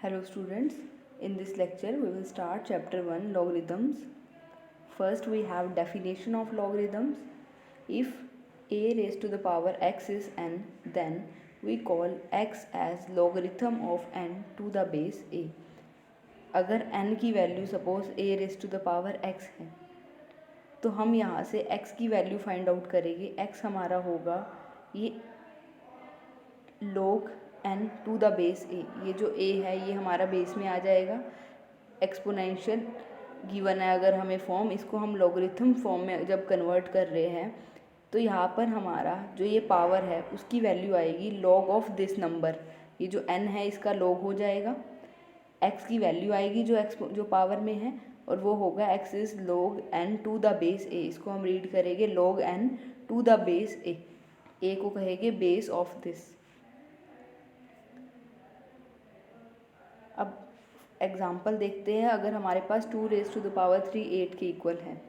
Hello students, in this lecture we will start chapter 1 logarithms. First we have definition of logarithms. If a raised to the power x is n, then we call x as logarithm of n to the base a. अगर n की value suppose a raise to the power x है तो हम यहाँ से x की value find out करेंगे. x हमारा होगा ये log n to the base a. ये जो a है ये हमारा बेस में आ जाएगा. एक्सपोनेंशियल गिवन है अगर हमें फॉर्म, इसको हम लॉगरिथम फॉर्म में जब कन्वर्ट कर रहे हैं तो यहाँ पर हमारा जो ये पावर है उसकी वैल्यू आएगी log ऑफ दिस नंबर. ये जो n है इसका log हो जाएगा. x की वैल्यू आएगी जो पावर में है और वो होगा x is log n to the base a. इसको हम रीड करेंगे log n to the base a. a को कहेंगे बेस ऑफ दिस. अब एग्ज़ाम्पल देखते हैं. अगर हमारे पास 2 रेज टू द पावर 3 8 के इक्वल है,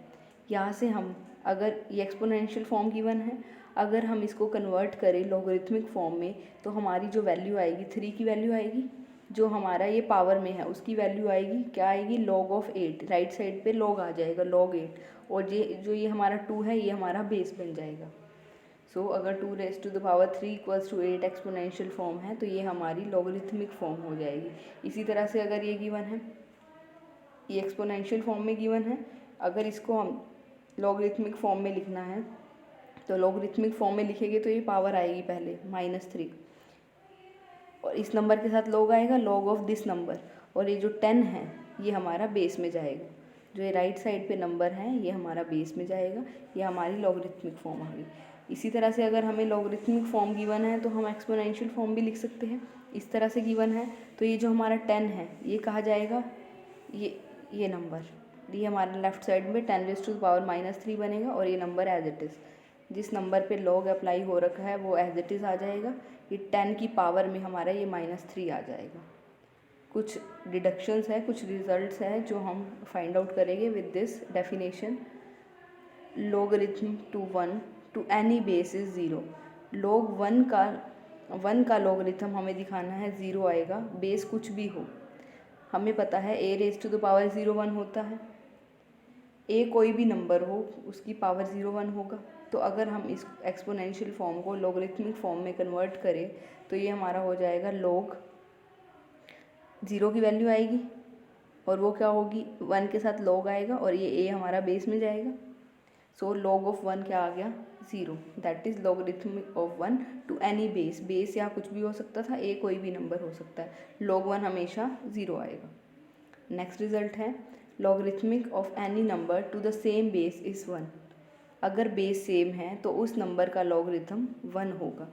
यहाँ से हम अगर ये एक्सपोनेंशियल फॉर्म गिवन है, अगर हम इसको कन्वर्ट करें लॉगरिथमिक फॉर्म में तो हमारी जो वैल्यू आएगी 3 की वैल्यू आएगी. जो हमारा ये पावर में है उसकी वैल्यू आएगी क्या आएगी log ऑफ 8. राइट साइड पे log आ जाएगा log 8 और ये हमारा 2 है ये हमारा बेस बन जाएगा. सो अगर 2 raise to the power 3 equals to 8 exponential form है तो ये हमारी लॉगरिथमिक फॉर्म हो जाएगी. इसी तरह से अगर ये गिवन है, ये एक्सपोनेंशियल फॉर्म में गिवन है, अगर इसको हम लॉगरिथमिक फॉर्म में लिखना है तो लॉगरिथमिक फॉर्म में लिखेंगे तो ये पावर आएगी पहले -3 और इस नंबर के साथ log आएगा log ऑफ दिस नंबर और ये जो 10 है ये हमारा बेस में जाएगा. जो ये राइट साइड पे नंबर है ये हमारा बेस में जाएगा. ये हमारी लॉगरिथमिक फॉर्म आ गई. इसी तरह से अगर हमें लॉगरिथमिक फॉर्म गिवन है तो हम एक्सपोनेंशियल फॉर्म भी लिख सकते हैं. इस तरह से गिवन है तो ये जो हमारा 10 है ये कहा जाएगा ये नंबर, ये हमारे लेफ्ट साइड में 10 रेज टू द पावर -3 बनेगा और ये नंबर एज इट इज़. जिस नंबर पे log अप्लाई हो रखा है वो एज इट इज़ आ जाएगा. ये 10 की पावर में हमारा ये -3 आ जाएगा. कुछ डिडक्शंस है, कुछ रिजल्ट्स हैं जो हम फाइंड आउट करेंगे with this definition. logarithm to 1 to any base is 0. log 1 का लॉगरिथम हमें दिखाना है 0 आएगा. बेस कुछ भी हो, हमें पता है a raise to the power 0 1 होता है. a कोई भी नंबर हो उसकी पावर 0 1 होगा. तो अगर हम इस एक्सपोनेंशियल फॉर्म को लॉगरिथमिक फॉर्म में कन्वर्ट करें तो ये हमारा हो जाएगा log 0 की वैल्यू आएगी और वो क्या होगी 1 के साथ log आएगा और ये a हमारा बेस में जाएगा. सो log ऑफ 1 क्या आ गया 0. That is logarithm of 1 to any base. Base यहाँ कुछ भी हो सकता था, a कोई भी नंबर हो सकता है. log 1 हमेशा 0 आएगा. नेक्स्ट रिजल्ट है logarithmic of any number two the same base is 1. अगर बेस सेम है तो उस नंबर का लॉगरिथम 1 होगा.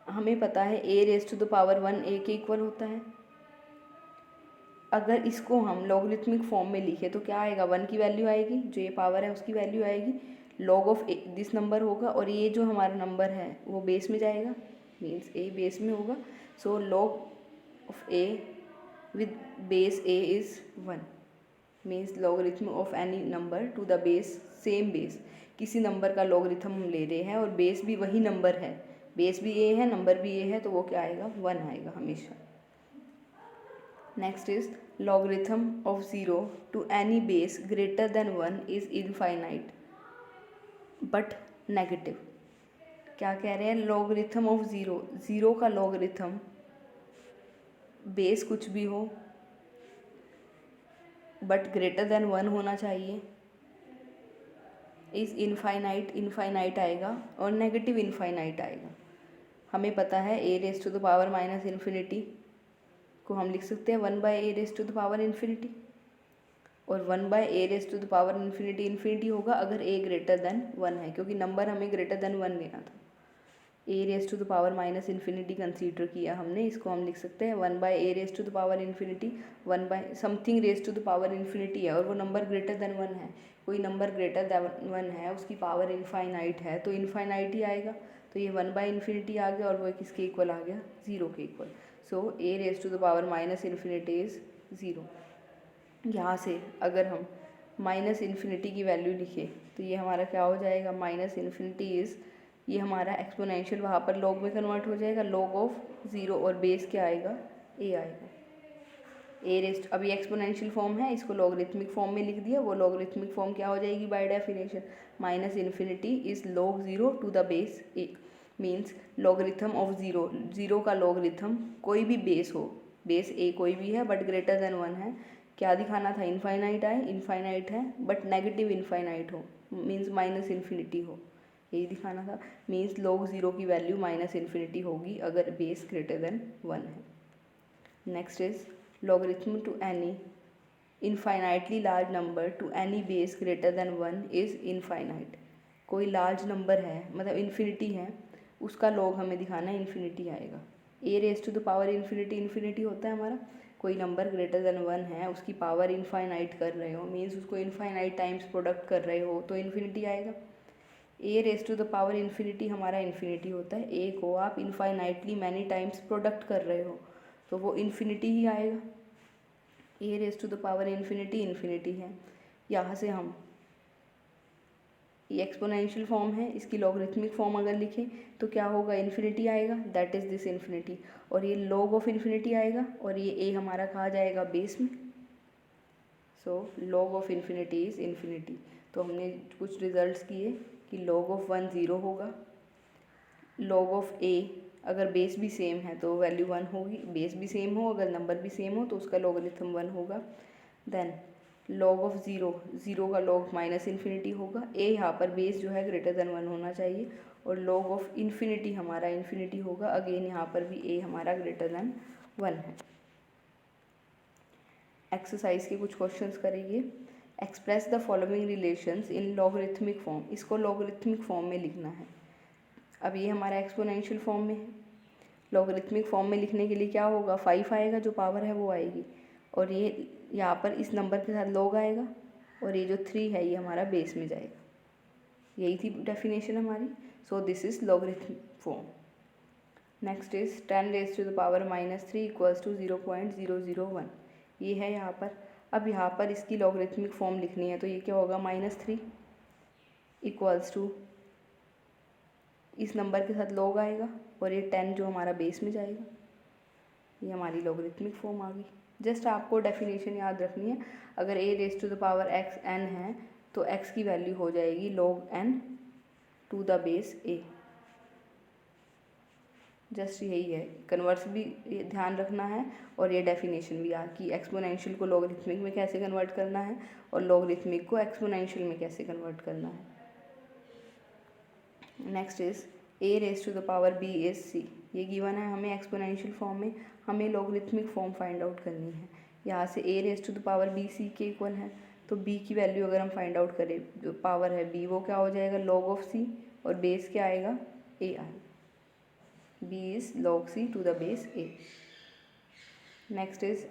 हमें पता है a raise to the power 1 a के इक्वल होता है. अगर इसको हम लॉगरिथमिक फॉर्म में लिखे तो क्या आएगा 1 की वैल्यू आएगी, जो ये पावर है उसकी वैल्यू आएगी. log ऑफ दिस नंबर होगा और ये जो हमारा नंबर है वो बेस में जाएगा, मीन्स a बेस में होगा. सो log of a with base a is 1 means logarithm of any number two the base same base. किसी नंबर का लॉगरिथम हम ले रहे हैं और बेस भी वही नंबर है, बेस भी a है नंबर भी a है, तो वो क्या आएगा 1 आएगा हमेशा. Next is logarithm of 0 to any base greater than 1 is infinite but negative. क्या कह रहे हैं लॉगरिथम ऑफ 0 का लॉगरिथम बेस कुछ भी हो बट ग्रेटर देन 1 होना चाहिए. इज़ इनफाइनाइट आएगा और नेगेटिव इनफाइनाइट आएगा. हमें पता है a raise to the power -∞ को हम लिख सकते हैं 1/a raise to the power infinity और 1/a raise to the power infinity होगा अगर a ग्रेटर देन 1 है, क्योंकि नंबर हमें ग्रेटर देन 1 लेना था. a raise to the power -∞ consider किया हमने, इसको हम लिख सकते हैं 1/a raise to the power infinity one by something raise to the power infinity है और वो नंबर ग्रेटर देन 1 है. कोई नंबर ग्रेटर देन 1 है उसकी पावर इनफाइनाइट है तो इनफाइनाइट ही आएगा. तो ये 1/∞ आ गया और वो किसके इक्वल आ गया 0 के equal. So a raise to the power -∞ is 0. यहाँ से अगर हम -∞ की वैल्यू लिखें तो ये हमारा क्या हो जाएगा -∞ इज़, ये हमारा एक्सपोनेंशियल वहाँ पर log में कन्वर्ट हो जाएगा log ऑफ 0 और बेस क्या आएगा a आएगा. ए रेस्ट, अभी एक्सपोनेंशियल फॉर्म है, इसको लॉगरिथमिक फॉर्म में लिख दिया, वो लॉगरिथमिक फॉर्म क्या हो जाएगी by definition, minus infinity is log 0 to the base A, means logarithm of zero, zero का लॉगरिथम कोई भी बेस हो, बेस ए कोई भी है बट ग्रेटर देन 1 है, क्या दिखाना था, इनफाइनाइट आए, इनफाइनाइट है बट नेगेटिव इनफाइनाइट हो, मीन्स माइनस इन्फिनिटी हो, यही दिखाना था, मीन्स log 0 की वैल्यू माइनस इन्फिनिटी होगी अगर बेस ग्रेटर देन 1 है। Next is logarithm to any infinitely large number to any base greater than 1 is infinite। कोई लार्ज नंबर है मतलब इन्फिनिटी है, उसका लॉग हमें दिखाना है, इन्फिनिटी आएगा। A raise to the power infinity, infinity होता है हमारा, कोई नंबर ग्रेटर देन 1 है, उसकी पावर इनफाइनाइट कर रहे हो, मीन्स उसको इनफाइनाइट टाइम्स प्रोडक्ट कर रहे हो तो इन्फिनिटी आएगा। A raise to the power infinity हमारा इन्फिनिटी होता है, ए को आप इनफाइनाइटली मैनी टाइम्स प्रोडक्ट कर रहे हो तो वो इन्फिनिटी ही आएगा। A raise to the power infinity infinity है, यहाँ से हम ये एक्सपोनेंशियल फॉर्म है, इसकी लॉगरिथमिक फॉर्म अगर लिखें तो क्या होगा, इन्फिनिटी आएगा, दैट इज़ दिस इन्फिनिटी, और ये लॉग ऑफ इन्फिनिटी आएगा और ये ए हमारा कहा जाएगा बेस में, so log of infinity is infinity. तो हमने कुछ रिजल्ट्स किए कि log ऑफ 1 0 होगा, log ऑफ ए अगर बेस भी सेम है तो वैल्यू 1 होगी, बेस भी सेम हो अगर नंबर भी सेम हो तो उसका लॉगरिथम 1 होगा। देन log ऑफ 0, 0 का log माइनस इन्फिनिटी होगा, ए यहाँ पर बेस जो है ग्रेटर देन 1 होना चाहिए, और log ऑफ इन्फिनिटी हमारा इन्फिनिटी होगा, अगेन यहाँ पर भी ए हमारा ग्रेटर देन 1 है। एक्सरसाइज के कुछ क्वेश्चंस करेंगे। Express the following relations in logarithmic form, इसको लॉगरिथमिक फॉर्म में लिखना है। अब ये हमारा एक्सपोनेंशियल फॉर्म में है, लॉगरिथमिक फॉर्म में लिखने के लिए क्या होगा, 5 आएगा, जो पावर है वो आएगी, और ये यहाँ पर इस नंबर के साथ log आएगा, और ये जो 3 है ये हमारा बेस में जाएगा, यही थी डेफिनेशन हमारी। So this is logarithmic form. Next is 10 raise to the power -3 equals to 0.001, ये है यहाँ पर। अब यहाँ पर इसकी लॉगरिथमिक फॉर्म लिखनी है तो ये क्या होगा, -3 इक्वल्स टू इस नंबर के साथ log आएगा, और ये 10 जो हमारा बेस में जाएगा, ये हमारी लॉगरिथमिक फॉर्म आ गई। जस्ट आपको डेफिनेशन याद रखनी है, अगर a raise to the power x n है तो x की वैल्यू हो जाएगी log n to the base a, just यही है, कन्वर्स भी ध्यान रखना है और ये डेफिनेशन भी कि एक्सपोनेंशियल को लॉगरिथमिक में कैसे कन्वर्ट करना है और लॉगरिथमिक को एक्सपोनेंशियल में कैसे कन्वर्ट करना है। Next is a raise to the power b is c, ये गिवन है हमें एक्सपोनेंशियल फॉर्म में, हमें लॉगरिथमिक फॉर्म फाइंड आउट करनी है। यहाँ से a raise to the power b c के इक्वल है, तो b की वैल्यू अगर हम फाइंड आउट करें, जो पावर है b वो क्या हो जाएगा, log ऑफ c, और बेस क्या आएगा, a आएगा, b is log c to the base a। Next is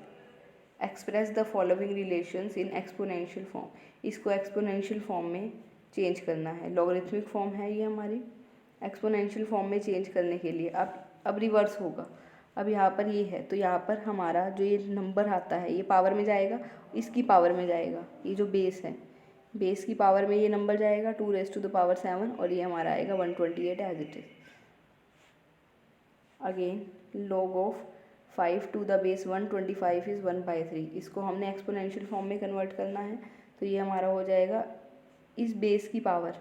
express the following relations in exponential form, इसको एक्सपोनेंशियल फॉर्म में चेंज करना है, लॉगरिथमिक फॉर्म है ये हमारी, एक्सपोनेंशियल फॉर्म में चेंज करने के लिए अब रिवर्स होगा। अब यहाँ पर ये है तो यहाँ पर हमारा जो ये नंबर आता है ये पावर में जाएगा, इसकी पावर में जाएगा, ये जो बेस है बेस की पावर में ये नंबर जाएगा 2 रेज टू द पावर 7, और ये हमारा आएगा 128 as it is. Again log of 5 to the base 125 is 1/3, इसको हमने एक्सपोनेंशियल फॉर्म में कन्वर्ट करना है, तो ये हमारा हो जाएगा इस बेस की पावर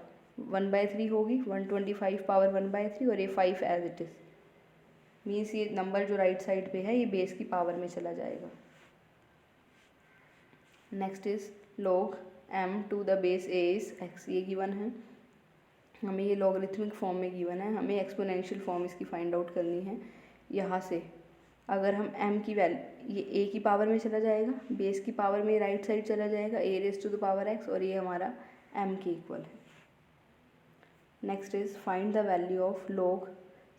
1/3 होगी, 125 पावर 1/3, और ये 5 एज इट इज़, मीन्स ये नंबर जो राइट साइड पे है ये बेस की पावर में चला जाएगा। Next is log m to the base a is x, ये गिवन है हमें, ये लॉगरिथमिक फॉर्म में गिवन है, हमें एक्सपोनेंशियल फॉर्म इसकी फाइंड आउट करनी है। यहाँ से अगर हम m की वैल्यू, ये a की पावर में चला जाएगा, बेस की पावर में राइट साइड चला जाएगा, a raise to the power x, और ये हमारा m के इक्वल है। Next is find the value of log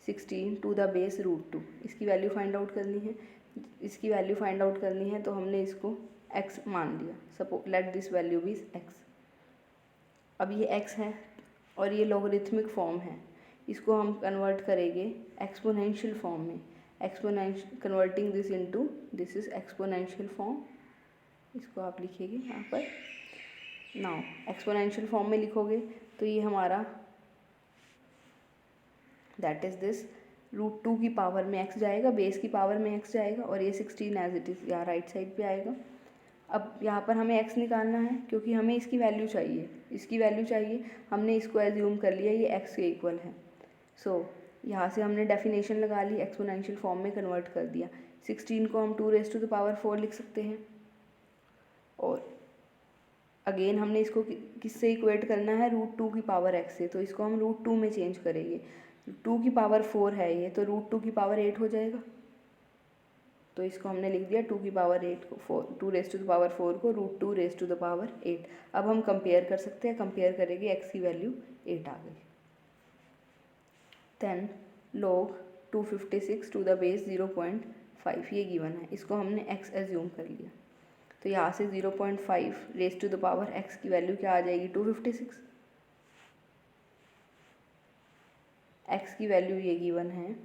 16 to the base √2, इसकी वैल्यू फाइंड आउट करनी है। इसकी वैल्यू फाइंड आउट करनी है तो हमने इसको x मान लिया, suppose let this value be x। अब ये x है और ये लॉगरिथमिक फॉर्म है, इसको हम कन्वर्ट करेंगे एक्सपोनेंशियल फॉर्म में, converting this into this is exponential form, इसको आप लिखेंगे यहाँ पर। नाउ एक्सपोनेंशियल फॉर्म में लिखोगे तो ये हमारा that is this root two की पावर में x जाएगा, बेस की पावर में x जाएगा, और ये 16 एज इट इज़ यहाँ राइट साइड पे आएगा। अब यहाँ पर हमें x निकालना है क्योंकि हमें इसकी वैल्यू चाहिए, इसकी वैल्यू चाहिए, हमने इसको एज्यूम कर लिया ये x के इक्वल है। सो यहाँ से हमने डेफिनेशन लगा ली, एक्सपोनेंशियल फॉर्म में कन्वर्ट कर दिया। 16 को हम 2⁴ लिख सकते हैं, और अगेन हमने इसको किससे इक्वेट करना है, रूट टू की पावर x से, तो इसको हम रूट टू में चेंज करेंगे। 2 की पावर 4 है ये, तो रूट टू की पावर 8 हो जाएगा। तो इसको हमने लिख दिया 2 की पावर 8 को 2⁴ को रूट 2⁴8। अब हम कंपेयर कर सकते हैं, कंपेयर करेंगे x की वैल्यू 8 आ गई। Then log 256 to the base 0.5 ये गिवन है, इसको हमने x एज्यूम कर लिया। तो यहाँ से 0.5 raise to the power x की वैल्यू क्या आ जाएगी, 256। x की वैल्यू ये गिवन है,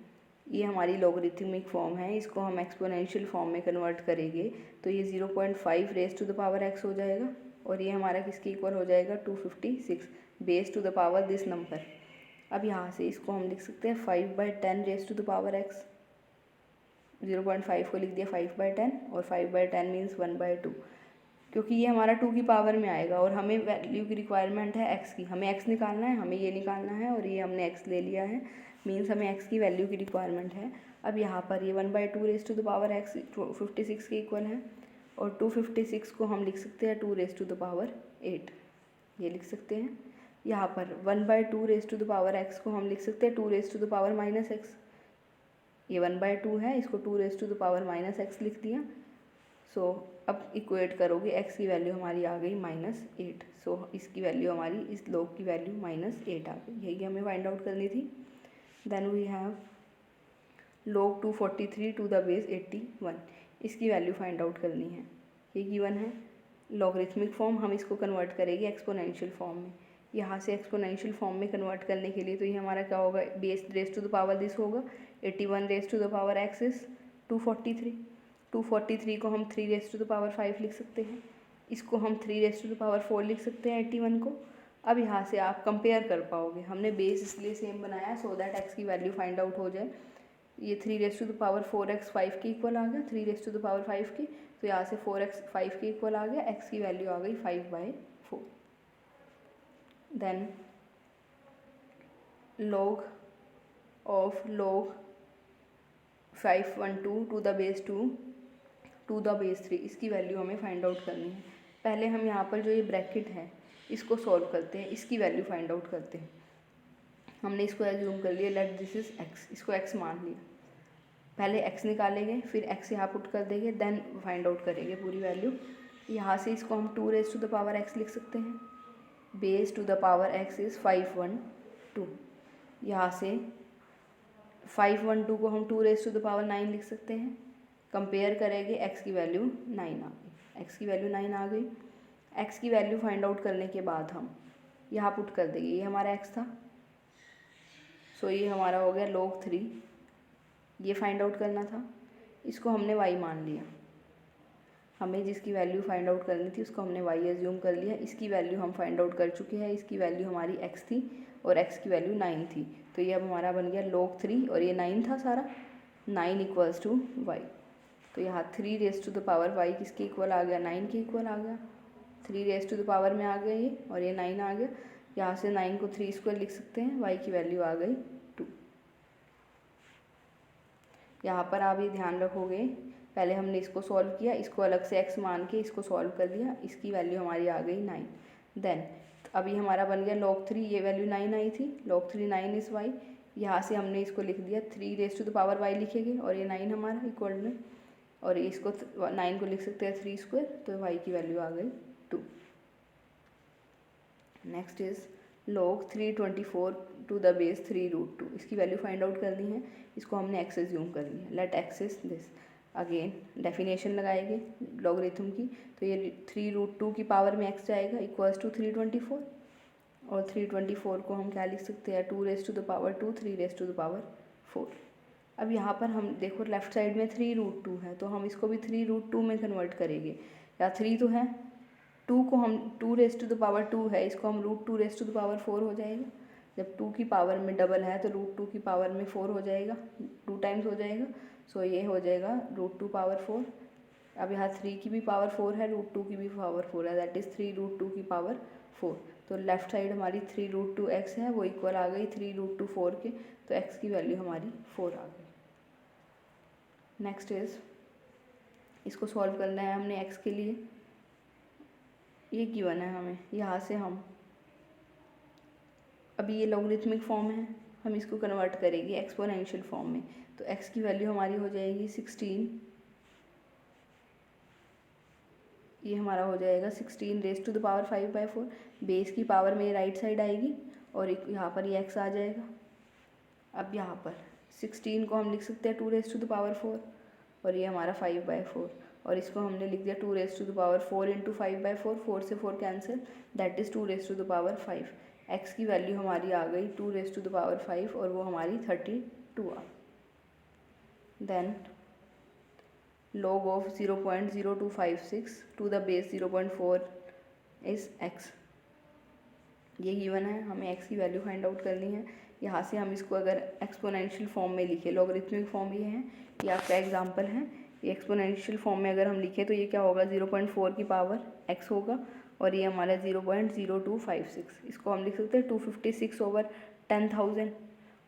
ये हमारी लॉगरिथमिक फॉर्म है, इसको हम एक्सपोनेंशियल फॉर्म में कन्वर्ट करेंगे तो ये 0.5 raise to the power x हो जाएगा, और ये हमारा किसके इक्वल हो जाएगा, 256 base to the power this number. अब यहाँ से इसको हम लिख सकते हैं 5/10 raise to the power x। 0.5 को लिख दिया 5/10, और 5/10 मीन्स 1/2, क्योंकि ये हमारा 2 की पावर में आएगा और हमें वैल्यू की रिक्वायरमेंट है x की, हमें x निकालना है, हमें ये निकालना है, और ये हमने x ले लिया है, मीन्स हमें x की वैल्यू की रिक्वायरमेंट है। अब यहाँ पर ये 1/2 raise to the power x 56 के इक्वल है, और 256 को हम लिख सकते हैं 2⁴8, ये लिख सकते हैं। यहाँ पर 1/2 raise to the power x को हम लिख सकते हैं 2⁻⁻x, ये 1/2 है, इसको 2⁻⁻x लिख दिया। सो अब इक्वेट करोगे x की वैल्यू हमारी आ गई -8। सो इसकी वैल्यू हमारी, इस लोग की वैल्यू -8 आ गई, यही हमें फाइंड आउट करनी थी। Then we have log 243 to the base 81, इसकी वैल्यू फाइंड आउट करनी है, ये गिवन है। लॉगरिथमिक फॉर्म हम इसको कन्वर्ट करेंगे एक्सपोनेंशियल फॉर्म में। यहाँ से एक्सपोनेंशियल फॉर्म में कन्वर्ट करने के लिए तो ये हमारा क्या होगा, base raise to the power this होगा, 81 raise to the power x is 243। 243 को हम 3 रेज टू द पावर 5 लिख सकते हैं, इसको हम 3 रेज टू द पावर 4 लिख सकते हैं 81 को। अब यहाँ से आप कंपेयर कर पाओगे, हमने बेस इसलिए सेम बनाया सो दैट x की वैल्यू फाइंड आउट हो जाए। ये 3 raise to the power 4x 5 के इक्वल आ गया, 3 रेज टू द पावर 5 की, तो यहाँ से 4x 5 के इक्वल आ गया, x की वैल्यू आ गई 5/4। Then log of log 512 to the base 2 to the base 3, इसकी वैल्यू हमें फाइंड आउट करनी है। पहले हम यहाँ पर जो ये ब्रैकेट है इसको सॉल्व करते हैं, इसकी वैल्यू फाइंड आउट करते हैं। हमने इसको एज्यूम कर लिया, लेट दिस इज x, इसको x मान लिया। पहले x निकालेंगे, फिर x यहाँ पुट कर देंगे, देन फाइंड आउट करेंगे पूरी वैल्यू। यहाँ से इसको हम 2 raise to the power x लिख सकते हैं, base to the power x is 512। यहाँ से 512 को हम 2 रेज टू द पावर 9 लिख सकते हैं। कंपेयर करेंगे, x की वैल्यू 9 आ गई, x की वैल्यू 9 आ गई। x की वैल्यू फाइंड आउट करने के बाद हम यहाँ पुट कर देंगे, ये हमारा x था, सो ये हमारा हो गया log 3, ये फाइंड आउट करना था, इसको हमने y मान लिया। हमें जिसकी वैल्यू फाइंड आउट करनी थी उसको हमने y एज्यूम कर लिया, इसकी वैल्यू हम फाइंड आउट कर चुके हैं, इसकी वैल्यू हमारी x थी और x की वैल्यू 9 थी, तो ये अब हमारा बन गया log 3, और ये 9 था सारा, 9 इक्वल्स टू y। तो यहाँ 3 raise to the power y किसके इक्वल आ गया, 9 के इक्वल आ गया, 3 रेज टू द पावर में आ गया ये, और ये 9 आ गया। यहाँ से 9 को 3 स्क्वायर लिख सकते हैं, y की वैल्यू आ गई 2। यहाँ पर आप ये ध्यान रखोगे, पहले हमने इसको सॉल्व किया, इसको अलग से x मान के इसको सॉल्व कर लिया, इसकी वैल्यू हमारी आ गई 9। देन अभी हमारा बन गया log 3, ये वैल्यू 9 आई थी, log 3 9 इज़ y। यहाँ से हमने इसको लिख दिया 3 raise to the power y लिखेंगे, और ये 9 हमारा इक्वल में, और इसको 9 को लिख सकते हैं 3 स्क्वायर, तो y की वैल्यू आ गई 2। Next is log 324 to the base 3 root 2, इसकी वैल्यू फाइंड आउट करनी है, इसको हमने x एज्यूम कर लिया, let x is this. Again definition लगाएंगे लॉगरिथम की, तो ये 3 रूट 2 की पावर में x जाएगा इक्वल्स टू 324, और 324 को हम क्या लिख सकते हैं, 2 raise to the power 2, 3 raise to the power 4। अब यहाँ पर हम देखो लेफ्ट साइड में 3 रूट 2 है, तो हम इसको भी 3 रूट 2 में कन्वर्ट करेंगे, या 3 तो है, 2 को हम 2 रेज टू द पावर 2 है, इसको हम root 2 raise to the power 4 हो जाएगा। जब 2 की पावर में डबल है तो √2 की पावर में 4 हो जाएगा, 2 टाइम्स हो जाएगा। सो ये हो जाएगा √2 पावर 4। अब यहाँ 3 की भी पावर 4 है, √2 की भी पावर 4 है, दैट इज़ 3 √2 की पावर 4। तो लेफ्ट साइड हमारी 3 √2 x है, वो इक्वल आ गई 3 √2 4 के, तो x की वैल्यू हमारी 4 आ गई। नेक्स्ट इज, इसको सॉल्व करना है हमने x के लिए। ये गिवन है हमें, यहाँ से हम अभी ये लॉगरिथमिक फॉर्म है, हम इसको कन्वर्ट करेंगे एक्सपोनेंशियल फॉर्म में। तो x की वैल्यू हमारी हो जाएगी 16, ये हमारा हो जाएगा 16 raise to the power 5/4। Base की पावर में राइट साइड आएगी और यहाँ पर ये x आ जाएगा। अब यहाँ पर 16 को हम लिख सकते हैं 2 रेज़ टू द पावर 4 और ये हमारा 5/4, और इसको हमने लिख दिया 2 raise to the power 4 into 5/4, 4 से 4 cancel, that is 2 raise to the power 5। x की वैल्यू हमारी आ गई 2 रेज़ टू द पावर 5 और वो हमारी 32 आ। Then log of 0.0256 to the base 0.4 is x। ये गिवन है, हमें x की वैल्यू फाइंड आउट करनी है। यहाँ से हम इसको अगर एक्सपोनेंशियल फॉर्म में लिखें, लॉगरिथमिक फॉर्म ये है, ये आपका एग्जांपल है। ये एक्सपोनेंशियल फॉर्म में अगर हम लिखें तो ये क्या होगा, 0.4 की पावर x होगा और ये हमारा 0.0256। इसको हम लिख सकते हैं 256/10,000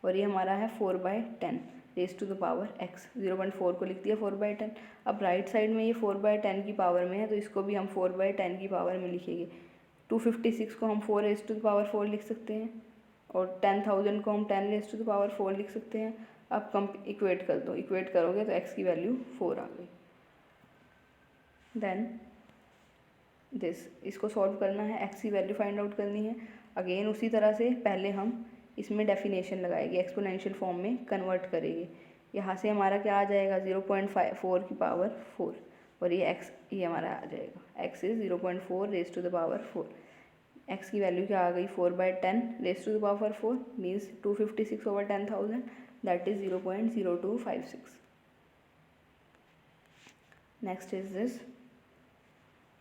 और ये हमारा है 4/10 raise to the power x। 0.4 को लिख दिया 4/10। अब राइट साइड में ये 4/10 की पावर में है तो इसको भी हम 4/10 की पावर में लिखेंगे। 256 को हम 4 रेज़ टू द पावर 4 लिख सकते हैं और 10,000 को हम 10 रेज़ टू द पावर 4 लिख सकते हैं। अब कम इक्वेट कर दो, इक्वेट करोगे तो x की वैल्यू 4 आ गई। देन दिस, इसको सॉल्व करना है, x की वैल्यू फाइंड आउट करनी है। अगेन उसी तरह से पहले हम इसमें डेफिनेशन लगाएंगे, एक्सपोनेंशियल फॉर्म में कन्वर्ट करेंगे। यहाँ से हमारा क्या आ जाएगा 0.4 की पावर 4 और ये x ये हमारा आ जाएगा, x is 0.4 raise to the power 4। x की वैल्यू क्या आ गई 4/10 raise to the power 4 means 256/10,000, that is 0.0256। Next is this,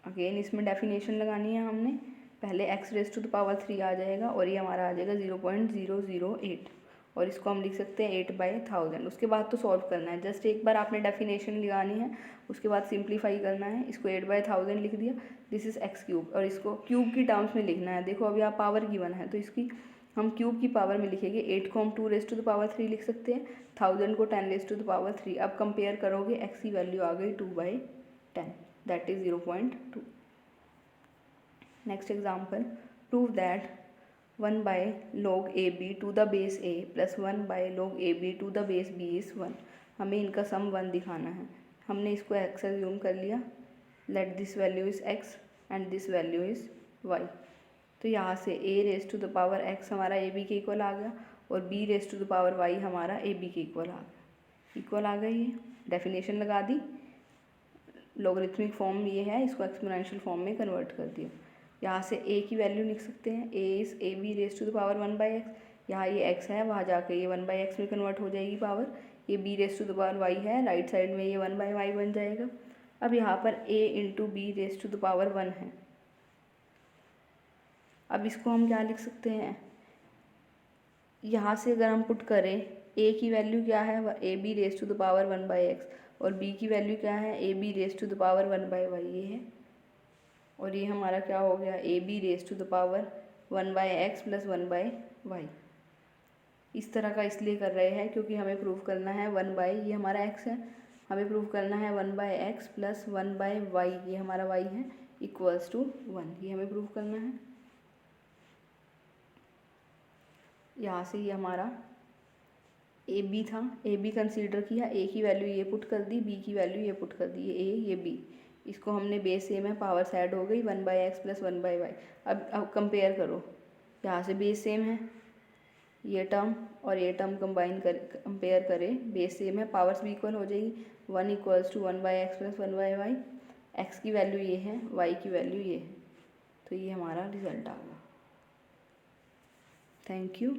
again इसमें डेफिनेशन लगानी है हमने। पहले x raise to the power 3 आ जाएगा और ये हमारा आ जाएगा 0.008 और इसको हम लिख सकते हैं 8/1000। उसके बाद तो सॉल्व करना है, जस्ट एक बार आपने डेफिनेशन लगानी है, उसके बाद सिंप्लीफाई करना है। इसको 8/1000 लिख दिया, दिस इज़ x³ और इसको क्यूब की टर्म्स में लिखना है। देखो अभी आप पावर गिवन है तो इसकी हम क्यूब की पावर में लिखेंगे। 8 को हम 2 रेज़ टू द पावर 3 लिख सकते हैं, 1000 को 10 रेज़ टू द पावर 3। अब कंपेयर करोगे x की वैल्यू आ गई 2/10, that is 0.2। Next example, prove that 1/log AB to the base a plus 1/log AB to the base b is 1। हमें इनका सम 1 दिखाना है। हमने इसको x एज्यूम कर लिया, let this value is x and this value is y। तो यहाँ से a raise to the power x हमारा ab के इक्वल आ गया और b raise to the power y हमारा ab के इक्वल आ गया। इक्वल आ गई है, डेफिनेशन लगा दी। लॉगरिथमिक फॉर्म ये है, इसको एक्सपोनेंशियल फॉर्म में कन्वर्ट कर दिया। यहाँ से a की वैल्यू लिख सकते हैं, a is ab raise to the power 1/x। यहाँ ये x है, वहाँ जाके ये 1/x में कन्वर्ट हो जाएगी पावर। ये b raise to the power y है, राइट साइड में ये 1/y बन जाएगा। अब यहाँ पर a into b raise to the power 1 है। अब इसको हम क्या लिख सकते हैं, यहाँ से अगर हम पुट करें a की वैल्यू क्या है, ab raise to the power 1/x और b की वैल्यू क्या है, ab raise to the power 1/y ये है। और ये हमारा क्या हो गया, ab raise to the power 1/x plus 1/y। इस तरह का इसलिए कर रहे हैं क्योंकि हमें प्रूव करना है 1/, ये हमारा x है, हमें प्रूव करना है 1/x प्लस 1/y, ये हमारा y है, इक्वल्स टू 1, ये हमें प्रूव करना है। यहाँ से ये हमारा ab था, ab कंसीडर किया, a की वैल्यू ये पुट कर दी, b की वैल्यू ये पुट कर दी, ये a ये b, इसको हमने बेस सेम है, पावर ऐड हो गई 1/x प्लस 1/y। अब कंपेयर करो, यहाँ से बेस सेम है, ये टर्म और ये टर्म कंपेयर करें, बेस सेम है, पावर्स भी इक्वल हो जाएगी। 1 equals to 1/x plus 1/y। x की वैल्यू ये है, y की वैल्यू ये है, तो ये हमारा रिजल्ट आ गया। Thank you.